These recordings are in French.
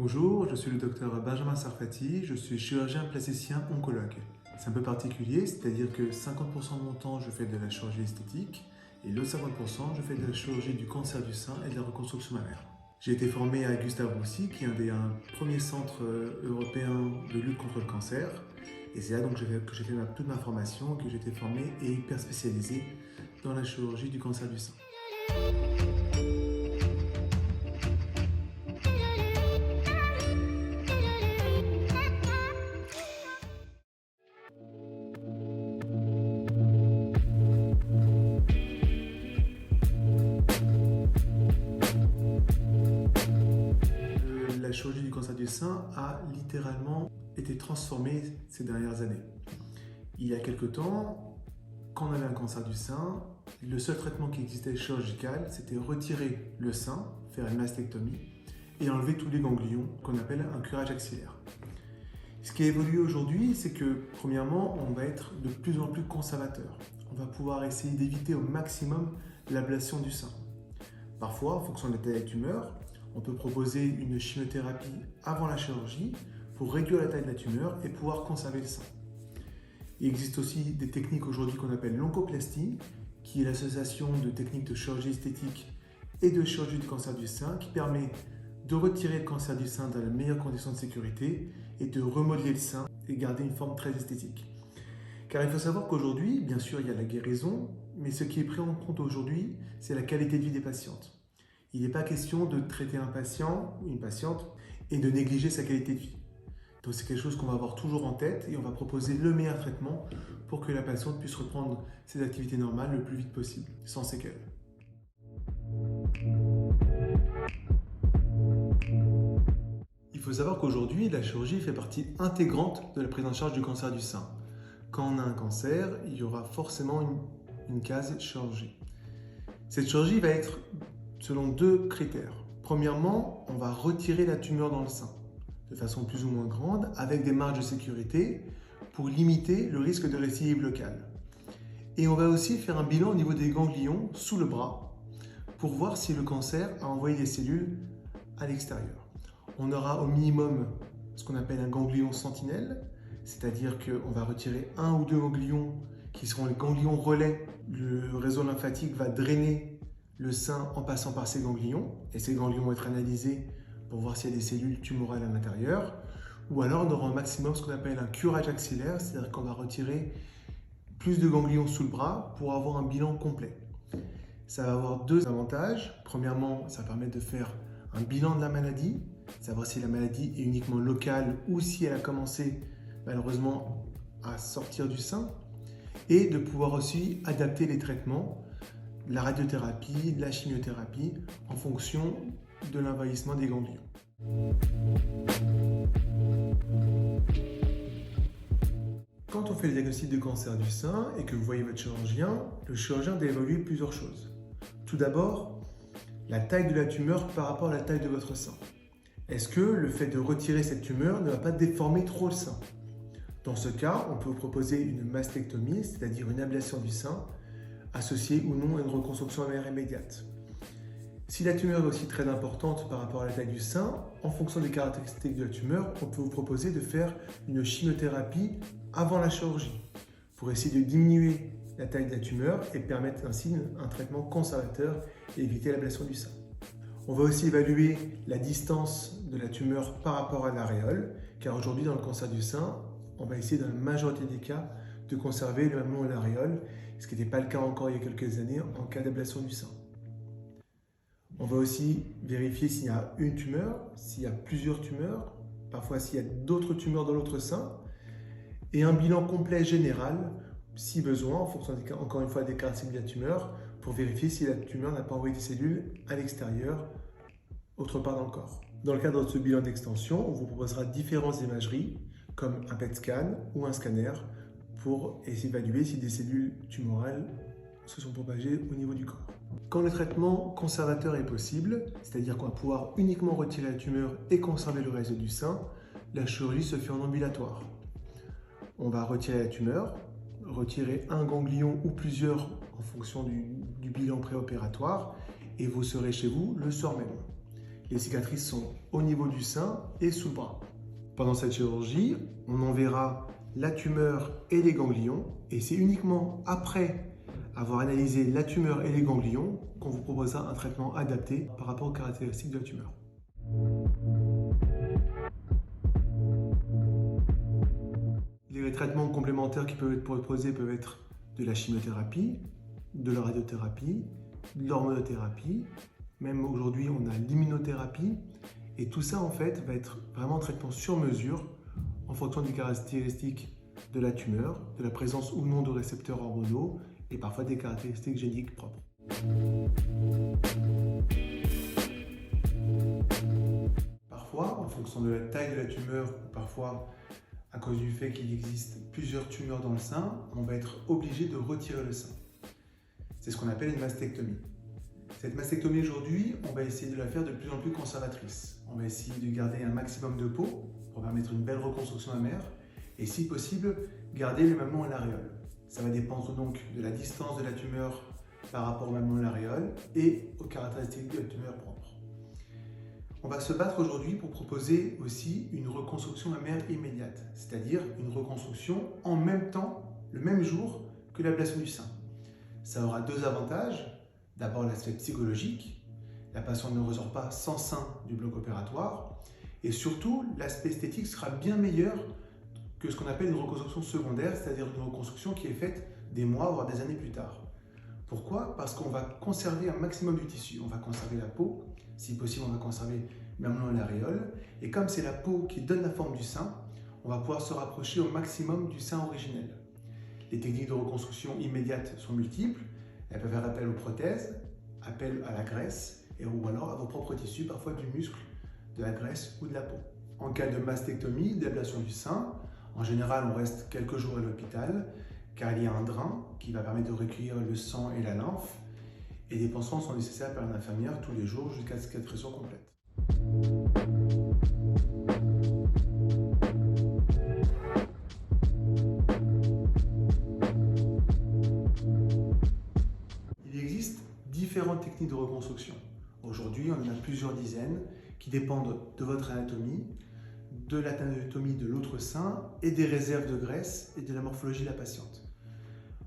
Bonjour, je suis le docteur Benjamin Sarfati, je suis chirurgien plasticien oncologue. C'est un peu particulier, c'est-à-dire que 50% de mon temps je fais de la chirurgie esthétique et l'autre 50% je fais de la chirurgie du cancer du sein et de la reconstruction mammaire. J'ai été formé à Gustave Roussy, qui est un des premiers centres européens de lutte contre le cancer. Et c'est là donc que j'ai fait toute ma formation, que j'ai été formé et hyper spécialisé dans la chirurgie du cancer du sein. La chirurgie du cancer du sein a littéralement été transformée ces dernières années. Il y a quelque temps, quand on avait un cancer du sein, le seul traitement qui existait chirurgical, c'était retirer le sein, faire une mastectomie et enlever tous les ganglions qu'on appelle un curage axillaire. Ce qui a évolué aujourd'hui, c'est que premièrement, on va être de plus en plus conservateur. On va pouvoir essayer d'éviter au maximum l'ablation du sein. Parfois, en fonction de la taille de la tumeur, on peut proposer une chimiothérapie avant la chirurgie pour réduire la taille de la tumeur et pouvoir conserver le sein. Il existe aussi des techniques aujourd'hui qu'on appelle l'oncoplastie, qui est l'association de techniques de chirurgie esthétique et de chirurgie du cancer du sein, qui permet de retirer le cancer du sein dans les meilleures conditions de sécurité et de remodeler le sein et garder une forme très esthétique. Car il faut savoir qu'aujourd'hui, bien sûr, il y a la guérison, mais ce qui est pris en compte aujourd'hui, c'est la qualité de vie des patientes. Il n'est pas question de traiter un patient ou une patiente et de négliger sa qualité de vie. Donc c'est quelque chose qu'on va avoir toujours en tête et on va proposer le meilleur traitement pour que la patiente puisse reprendre ses activités normales le plus vite possible, sans séquelles. Il faut savoir qu'aujourd'hui, la chirurgie fait partie intégrante de la prise en charge du cancer du sein. Quand on a un cancer, il y aura forcément une case chirurgie. Cette chirurgie va être selon deux critères. Premièrement, on va retirer la tumeur dans le sein de façon plus ou moins grande avec des marges de sécurité pour limiter le risque de récidive locale. Et on va aussi faire un bilan au niveau des ganglions sous le bras pour voir si le cancer a envoyé des cellules à l'extérieur. On aura au minimum ce qu'on appelle un ganglion sentinelle, c'est-à-dire qu'on va retirer un ou deux ganglions qui seront les ganglions relais. Le réseau lymphatique va drainer le sein en passant par ces ganglions, et ces ganglions vont être analysés pour voir s'il y a des cellules tumorales à l'intérieur, ou alors on aura au maximum ce qu'on appelle un curage axillaire, c'est-à-dire qu'on va retirer plus de ganglions sous le bras pour avoir un bilan complet. Ça va avoir deux avantages. Premièrement, ça permet de faire un bilan de la maladie, savoir si la maladie est uniquement locale ou si elle a commencé malheureusement à sortir du sein, et de pouvoir aussi adapter les traitements, la radiothérapie, la chimiothérapie, en fonction de l'envahissement des ganglions. Quand on fait le diagnostic de cancer du sein et que vous voyez votre chirurgien, le chirurgien doit évaluer plusieurs choses. Tout d'abord, la taille de la tumeur par rapport à la taille de votre sein. Est-ce que le fait de retirer cette tumeur ne va pas déformer trop le sein? Dans ce cas, on peut vous proposer une mastectomie, c'est-à-dire une ablation du sein, associée ou non à une reconstruction mammaire immédiate. Si la tumeur est aussi très importante par rapport à la taille du sein, en fonction des caractéristiques de la tumeur, on peut vous proposer de faire une chimiothérapie avant la chirurgie pour essayer de diminuer la taille de la tumeur et permettre ainsi un traitement conservateur et éviter l'ablation du sein. On va aussi évaluer la distance de la tumeur par rapport à l'aréole, car aujourd'hui dans le cancer du sein, on va essayer dans la majorité des cas de conserver le mamelon et l'aréole, ce qui n'était pas le cas encore il y a quelques années en cas d'ablation du sein. On va aussi vérifier s'il y a une tumeur, s'il y a plusieurs tumeurs, parfois s'il y a d'autres tumeurs dans l'autre sein, et un bilan complet général, si besoin, en fonction encore une fois des caractéristiques de la tumeur, pour vérifier si la tumeur n'a pas envoyé des cellules à l'extérieur, autre part dans le corps. Dans le cadre de ce bilan d'extension, on vous proposera différentes imageries, comme un PET scan ou un scanner, pour évaluer si des cellules tumorales se sont propagées au niveau du corps. Quand le traitement conservateur est possible, c'est-à-dire qu'on va pouvoir uniquement retirer la tumeur et conserver le reste du sein, la chirurgie se fait en ambulatoire. On va retirer la tumeur, retirer un ganglion ou plusieurs en fonction du bilan préopératoire, et vous serez chez vous le soir même. Les cicatrices sont au niveau du sein et sous le bras. Pendant cette chirurgie, on enverra la tumeur et les ganglions, et c'est uniquement après avoir analysé la tumeur et les ganglions qu'on vous proposera un traitement adapté par rapport aux caractéristiques de la tumeur. Les traitements complémentaires qui peuvent être proposés peuvent être de la chimiothérapie, de la radiothérapie, de l'hormonothérapie, même aujourd'hui on a l'immunothérapie, et tout ça en fait va être vraiment un traitement sur mesure en fonction des caractéristiques de la tumeur, de la présence ou non de récepteurs hormonaux et parfois des caractéristiques génétiques propres. Parfois, en fonction de la taille de la tumeur, ou parfois à cause du fait qu'il existe plusieurs tumeurs dans le sein, on va être obligé de retirer le sein. C'est ce qu'on appelle une mastectomie. Cette mastectomie aujourd'hui, on va essayer de la faire de plus en plus conservatrice. On va essayer de garder un maximum de peau pour permettre une belle reconstruction mammaire et si possible, garder le mamelon et l'aréole. Ça va dépendre donc de la distance de la tumeur par rapport au mamelon et l'aréole et aux caractéristiques de la tumeur propre. On va se battre aujourd'hui pour proposer aussi une reconstruction mammaire immédiate, c'est-à-dire une reconstruction en même temps, le même jour que l'ablation du sein. Ça aura deux avantages. D'abord l'aspect psychologique, la patiente ne ressort pas sans sein du bloc opératoire, et surtout l'aspect esthétique sera bien meilleur que ce qu'on appelle une reconstruction secondaire, c'est-à-dire une reconstruction qui est faite des mois, voire des années plus tard. Pourquoi? Parce qu'on va conserver un maximum du tissu. On va conserver la peau, si possible on va conserver le mamelon et l'aréole, et comme c'est la peau qui donne la forme du sein, on va pouvoir se rapprocher au maximum du sein originel. Les techniques de reconstruction immédiate sont multiples. Elles peuvent faire appel aux prothèses, appel à la graisse, ou alors à vos propres tissus, parfois du muscle, de la graisse ou de la peau. En cas de mastectomie, d'ablation du sein, en général on reste quelques jours à l'hôpital, car il y a un drain qui va permettre de recueillir le sang et la lymphe, et des pansements sont nécessaires par une infirmière tous les jours jusqu'à la cicatrisation complète. Il existe différentes techniques de reconstruction. Aujourd'hui, on en a plusieurs dizaines qui dépendent de votre anatomie, de l'anatomie de l'autre sein et des réserves de graisse et de la morphologie de la patiente.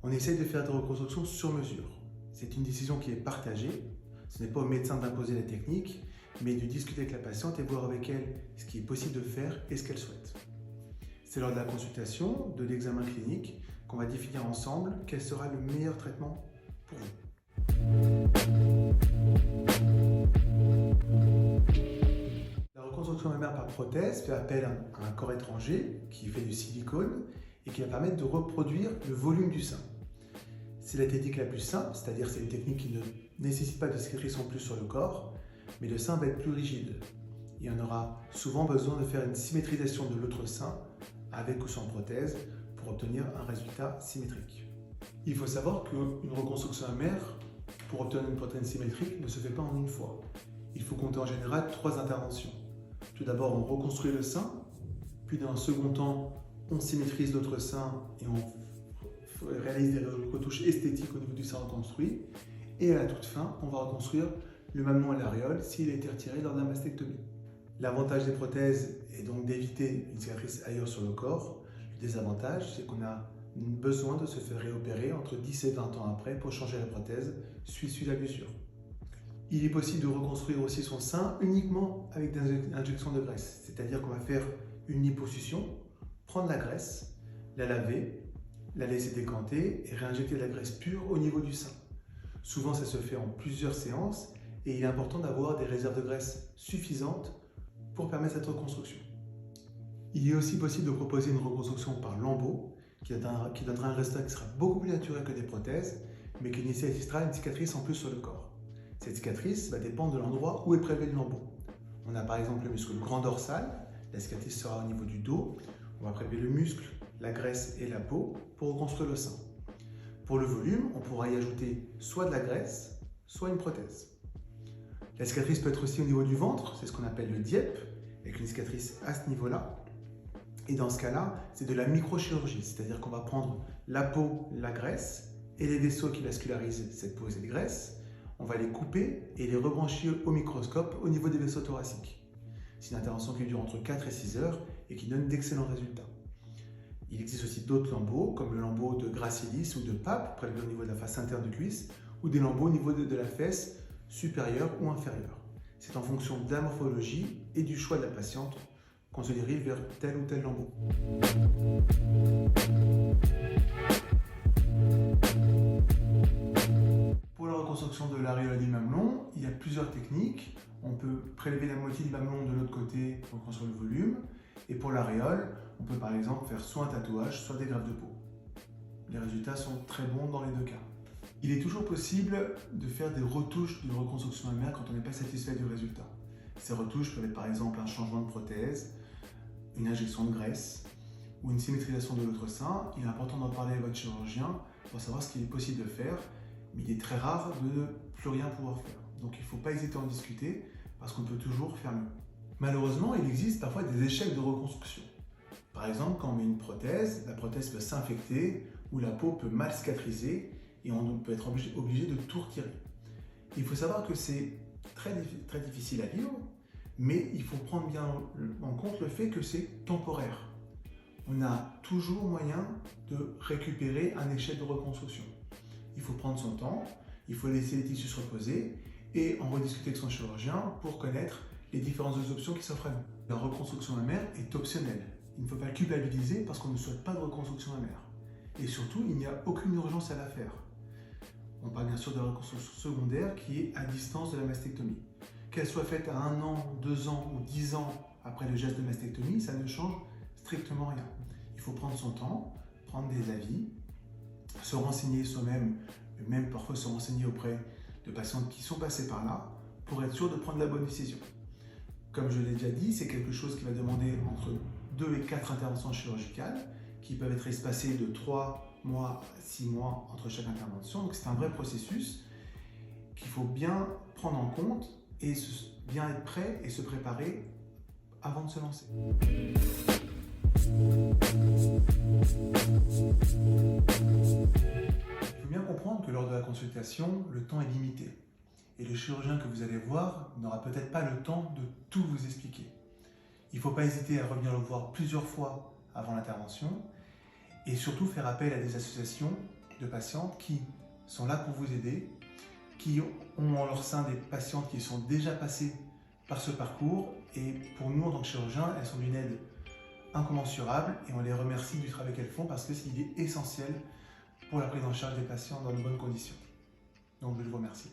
On essaie de faire des reconstructions sur mesure. C'est une décision qui est partagée. Ce n'est pas au médecin d'imposer la technique, mais de discuter avec la patiente et voir avec elle ce qui est possible de faire et ce qu'elle souhaite. C'est lors de la consultation, de l'examen clinique, qu'on va définir ensemble quel sera le meilleur traitement pour vous. La reconstruction mammaire par prothèse fait appel à un corps étranger qui fait du silicone et qui va permettre de reproduire le volume du sein. C'est la technique la plus simple, c'est-à-dire c'est une technique qui ne nécessite pas de cicatrice en plus sur le corps, mais le sein va être plus rigide. Et on aura souvent besoin de faire une symétrisation de l'autre sein avec ou sans prothèse pour obtenir un résultat symétrique. Il faut savoir qu'une reconstruction mammaire, pour obtenir une prothèse symétrique, ne se fait pas en une fois. Il faut compter en général 3 interventions. Tout d'abord, on reconstruit le sein, puis dans un second temps, on symétrise l'autre sein et on réalise des retouches esthétiques au niveau du sein reconstruit. Et à la toute fin, on va reconstruire le mamelon et l'aréole s'il a été retiré lors de la mastectomie. L'avantage des prothèses est donc d'éviter une cicatrice ailleurs sur le corps. Le désavantage, c'est qu'on a besoin de se faire réopérer entre 10 et 20 ans après pour changer la prothèse suite à l'usure. Il est possible de reconstruire aussi son sein uniquement avec des injections de graisse, c'est-à-dire qu'on va faire une liposuction, prendre la graisse, la laver, la laisser décanter et réinjecter de la graisse pure au niveau du sein. Souvent ça se fait en plusieurs séances et il est important d'avoir des réserves de graisse suffisantes pour permettre cette reconstruction. Il est aussi possible de proposer une reconstruction par lambeau qui donnera un résultat qui sera beaucoup plus naturel que des prothèses, mais qui nécessitera une cicatrice en plus sur le corps. Cette cicatrice va dépendre de l'endroit où est prélevé le lambeau. On a par exemple le muscle grand dorsal, la cicatrice sera au niveau du dos, on va prélever le muscle, la graisse et la peau pour reconstruire le sein. Pour le volume, on pourra y ajouter soit de la graisse, soit une prothèse. La cicatrice peut être aussi au niveau du ventre, c'est ce qu'on appelle le DIEP, avec une cicatrice à ce niveau-là. Et dans ce cas-là, c'est de la microchirurgie, c'est-à-dire qu'on va prendre la peau, la graisse et les vaisseaux qui vascularisent cette peau et cette graisse. On va les couper et les rebrancher au microscope au niveau des vaisseaux thoraciques. C'est une intervention qui dure entre 4 et 6 heures et qui donne d'excellents résultats. Il existe aussi d'autres lambeaux, comme le lambeau de gracilis ou de pape, prélevé au niveau de la face interne du cuisse, ou des lambeaux au niveau de la fesse supérieure ou inférieure. C'est en fonction de la morphologie et du choix de la patiente qu'on se dirige vers tel ou tel lambeau. Pour la reconstruction de l'aréola du mamelon, il y a plusieurs techniques. On peut prélever la moitié du mamelon de l'autre côté pour reconstruire le volume. Et pour l'aréole, on peut par exemple faire soit un tatouage, soit des greffes de peau. Les résultats sont très bons dans les deux cas. Il est toujours possible de faire des retouches de reconstruction mammaire quand on n'est pas satisfait du résultat. Ces retouches peuvent être par exemple un changement de prothèse, une injection de graisse ou une symétrisation de l'autre sein. Il est important d'en parler à votre chirurgien pour savoir ce qu'il est possible de faire, mais il est très rare de ne plus rien pouvoir faire. Donc il ne faut pas hésiter à en discuter parce qu'on peut toujours faire mieux. Malheureusement, il existe parfois des échecs de reconstruction. Par exemple, quand on met une prothèse, la prothèse peut s'infecter ou la peau peut mal cicatriser et on peut être obligé de tout retirer. Il faut savoir que c'est très difficile à vivre, mais il faut prendre bien en compte le fait que c'est temporaire. On a toujours moyen de récupérer un échec de reconstruction. Il faut prendre son temps, il faut laisser les tissus se reposer et en rediscuter avec son chirurgien pour connaître les différentes options qui s'offrent à nous. La reconstruction mammaire est optionnelle. Il ne faut pas la culpabiliser parce qu'on ne souhaite pas de reconstruction mammaire. Et surtout, il n'y a aucune urgence à la faire. On parle bien sûr de la reconstruction secondaire qui est à distance de la mastectomie. Qu'elle soit faite à 1 an, 2 ans ou 10 ans après le geste de mastectomie, ça ne change strictement rien. Il faut prendre son temps, prendre des avis, se renseigner soi-même, même parfois se renseigner auprès de patientes qui sont passées par là pour être sûr de prendre la bonne décision. Comme je l'ai déjà dit, c'est quelque chose qui va demander entre 2 et 4 interventions chirurgicales qui peuvent être espacées de 3 mois à 6 mois entre chaque intervention. Donc c'est un vrai processus qu'il faut bien prendre en compte et bien être prêt et se préparer avant de se lancer. Il faut bien comprendre que lors de la consultation, le temps est limité. Et le chirurgien que vous allez voir n'aura peut-être pas le temps de tout vous expliquer. Il ne faut pas hésiter à revenir le voir plusieurs fois avant l'intervention et surtout faire appel à des associations de patientes qui sont là pour vous aider, qui ont en leur sein des patientes qui sont déjà passées par ce parcours et pour nous en tant que chirurgiens, elles sont d'une aide incommensurable et on les remercie du travail qu'elles font parce que c'est essentiel pour la prise en charge des patients dans de bonnes conditions. Donc je vous remercie.